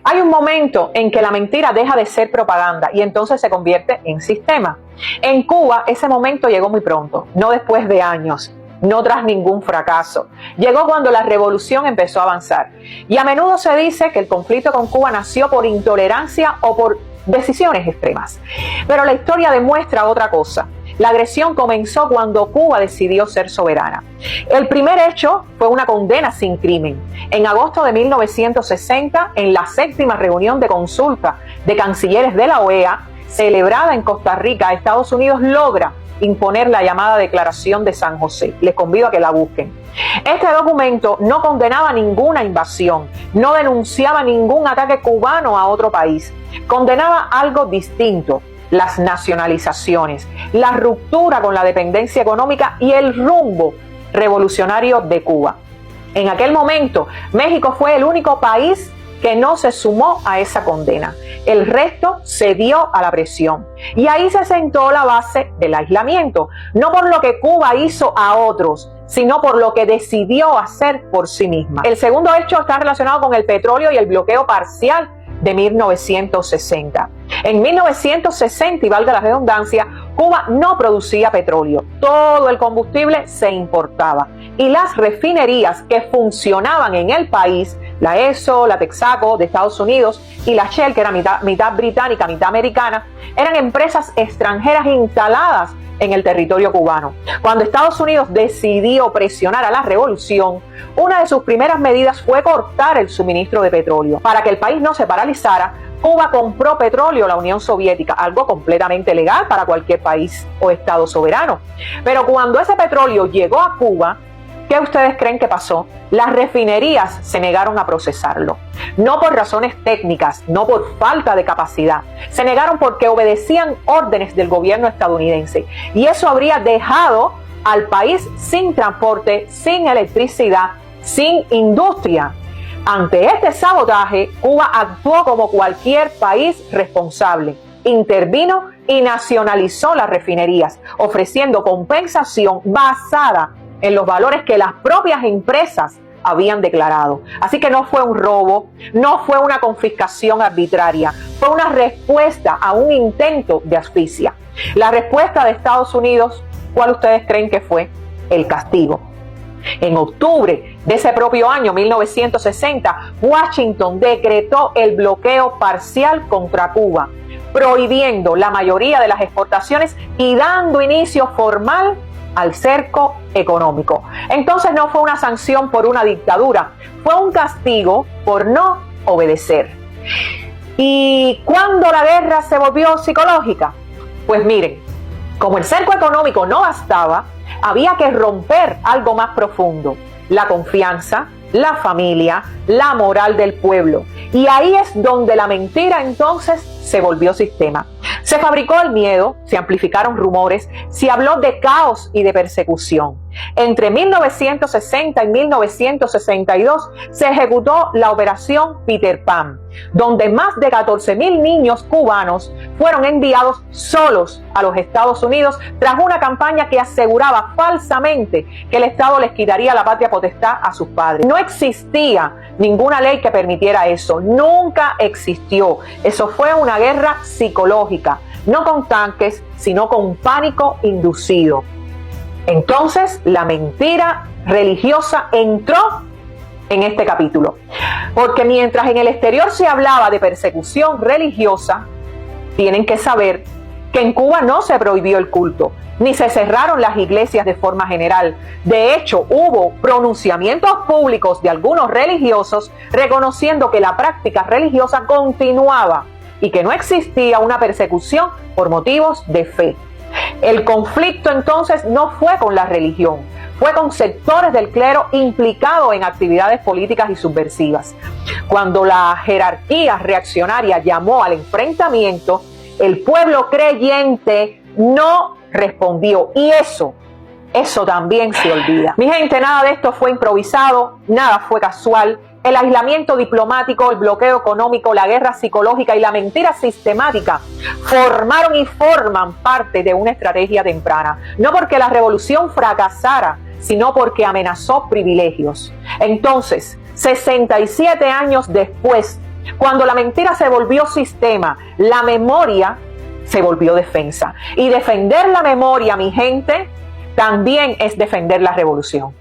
Hay un momento en que la mentira deja de ser propaganda y entonces se convierte en sistema. En Cuba ese momento llegó muy pronto, no después de años, no tras ningún fracaso. Llegó cuando la revolución empezó a avanzar. Y a menudo se dice que el conflicto con Cuba nació por intolerancia o por decisiones extremas. Pero la historia demuestra otra cosa. La agresión comenzó cuando Cuba decidió ser soberana. El primer hecho fue una condena sin crimen. En agosto de 1960, en la 7ª reunión de consulta de cancilleres de la OEA, celebrada en Costa Rica, Estados Unidos logra imponer la llamada Declaración de San José. Les convido a que la busquen. Este documento no condenaba ninguna invasión, no denunciaba ningún ataque cubano a otro país. Condenaba algo distinto: las nacionalizaciones, la ruptura con la dependencia económica y el rumbo revolucionario de Cuba. En aquel momento, México fue el único país que no se sumó a esa condena. El resto cedió a la presión. Y ahí se sentó la base del aislamiento, no por lo que Cuba hizo a otros, sino por lo que decidió hacer por sí misma. El segundo hecho está relacionado con el petróleo y el bloqueo parcial de 1960. En 1960, y valga la redundancia, Cuba no producía petróleo. Todo el combustible se importaba. Y las refinerías que funcionaban en el país, la ESO, la Texaco de Estados Unidos y la Shell, que era mitad británica, mitad americana, eran empresas extranjeras instaladas en el territorio cubano. Cuando Estados Unidos decidió presionar a la revolución, una de sus primeras medidas fue cortar el suministro de petróleo. Para que el país no se paralizara, Cuba compró petróleo a la Unión Soviética, algo completamente legal para cualquier país o estado soberano. Pero cuando ese petróleo llegó a Cuba, ¿qué ustedes creen que pasó? Las refinerías se negaron a procesarlo. No por razones técnicas, no por falta de capacidad. Se negaron porque obedecían órdenes del gobierno estadounidense. Y eso habría dejado al país sin transporte, sin electricidad, sin industria. Ante este sabotaje, Cuba actuó como cualquier país responsable. Intervino y nacionalizó las refinerías, ofreciendo compensación basada en los valores que las propias empresas habían declarado. Así que no fue un robo, no fue una confiscación arbitraria, fue una respuesta a un intento de asfixia. La respuesta de Estados Unidos, ¿cuál ustedes creen que fue? El castigo. En octubre de ese propio año, 1960, Washington decretó el bloqueo parcial contra Cuba, prohibiendo la mayoría de las exportaciones y dando inicio formal al cerco económico. Entonces no fue una sanción por una dictadura, fue un castigo por no obedecer. ¿Y cuándo la guerra se volvió psicológica? Pues miren, como el cerco económico no bastaba, había que romper algo más profundo: la confianza, la familia, la moral del pueblo. Y ahí es donde la mentira entonces se volvió sistema. Se fabricó el miedo, se amplificaron rumores, se habló de caos y de persecución. Entre 1960 y 1962 se ejecutó la Operación Peter Pan, donde más de 14,000 niños cubanos fueron enviados solos a los Estados Unidos tras una campaña que aseguraba falsamente que el Estado les quitaría la patria potestad a sus padres. No existía ninguna ley que permitiera eso, nunca existió. Eso fue una guerra psicológica, no con tanques, sino con pánico inducido. Entonces, la mentira religiosa entró en este capítulo, porque mientras en el exterior se hablaba de persecución religiosa, tienen que saber que en Cuba no se prohibió el culto, ni se cerraron las iglesias de forma general. De hecho, hubo pronunciamientos públicos de algunos religiosos reconociendo que la práctica religiosa continuaba y que no existía una persecución por motivos de fe. El conflicto entonces no fue con la religión, fue con sectores del clero implicados en actividades políticas y subversivas. Cuando la jerarquía reaccionaria llamó al enfrentamiento, el pueblo creyente no respondió, y eso también se olvida. Mi gente, nada de esto fue improvisado, nada fue casual. El aislamiento diplomático, el bloqueo económico, la guerra psicológica y la mentira sistemática formaron y forman parte de una estrategia temprana. No porque la revolución fracasara, sino porque amenazó privilegios. Entonces, 67 años después Cuando la mentira se volvió sistema, la memoria se volvió defensa. Y defender la memoria, mi gente, también es defender la revolución.